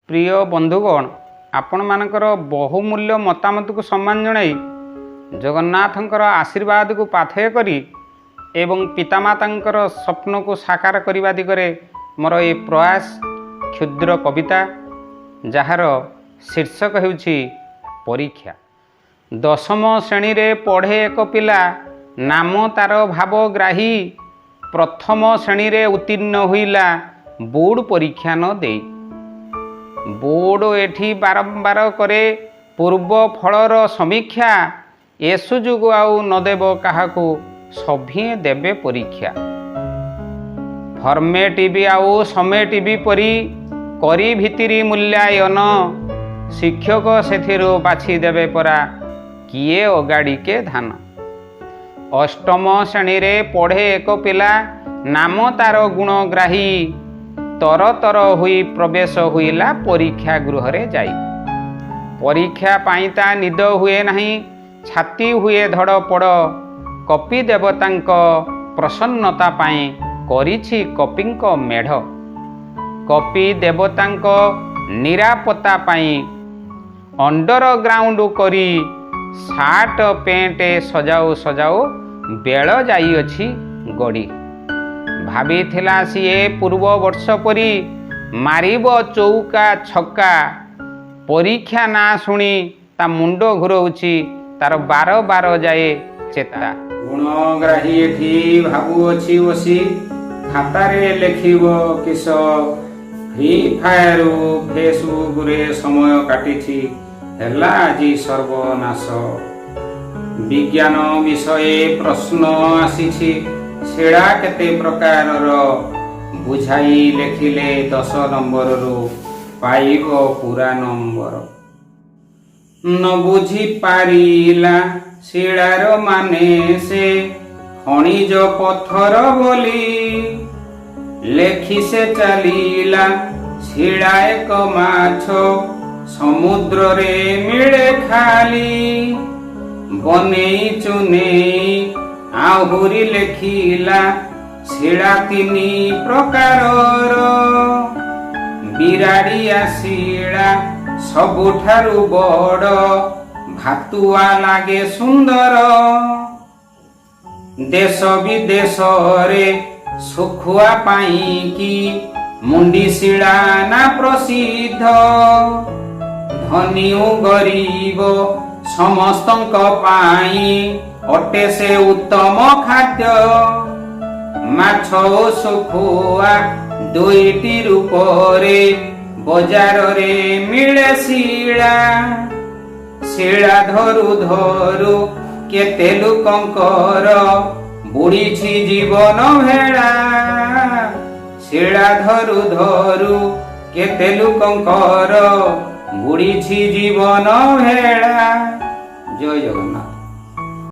प्रिय बंधुगण आपण मानकर बहुमूल्य मतामत को सम्मान जणाई जगन्नाथंकर आशीर्वाद को पाथेय करी एवं पितामातांकर स्वप्न को साकार करने दिगरे मोर ये प्रयास क्षुद्र कविता जार शीर्षक हेउछि परीक्षा। दशम श्रेणी रे पढ़े एक पिला नाम तार भावग्राही प्रथम श्रेणी रे उत्तीर्ण होइला बोर्ड परीक्षा न दे। बोर्ड एठी बारंबार करे पूर्व फलर समीक्षा ए सुजुग आउ नदेव काहाकू सभी देबे परीक्षा। फर्मेटिव आउ समेटिव परी करी भितिरी मूल्यायन शिक्षक सेथिरु बाछि देबे परा किए अगाड़ी के धान। अष्टम श्रेणी रे पढ़े एक पिला नाम तार गुणग्राही तर तर हुई प्रवेश हुईला परीक्षा गृह रे जाई। परीक्षा पाइता निद हुए नहीं छाती हुए धड़पड़ कपि देवतांक प्रसन्नता पाई करिछि कपिंक मेढ़। कपि देवतांक निरापत्ता पाई अंडरग्राउंड करी सार्ट पेंट सजाऊ सजाऊ बेल जाई अछि गड़ी। भाभी थिला सीए पूर्व वर्ष परी मारिब चौका छक्का परीक्षा ना शुणी ता मुंड घुरौछि तार बार बार जाए चेता। गुणग्राही एठी भाबु अछि बसी खातारे लेखिब किस फ्री फायर फेसबुक रे समय काटिछि हेला आजि सर्वनाश। विज्ञान विषय प्रश्न आसीछि सेड़ा केते प्रकार बुझाई लेखिले 10 नंबर रु पाइब पूरा नंबर। न बुझी पारिला सेड़ार माने से खनिज पत्थर बोली लेखि से चलीला सेड़ा एक माछ समुद्र रे मिले खाली। बनेई चुनेई आहुरी लेखिला सेड़ा 3 प्रकारर बिराड़िया सेड़ा सबुठारु बड़ भातुआ लागे सुंदर। देश विदेश रे सुखुआ पाई कि मुंडी शिड़ा ना प्रसिद्ध। धनी गरीब समस्तंक पाई अटे से उत्तम खाद्य। माछ सुखुआ 2टी रूपरे बजार रे मिले शिड़ा। शिड़ा धरु धरु केते लोकंकर बुढ़ीछि जीवन भेड़ा। शिड़ा धरु धरु केते लोकंकर बुढ़ीछि जीवन भेड़ा। जय जगन्नाथ।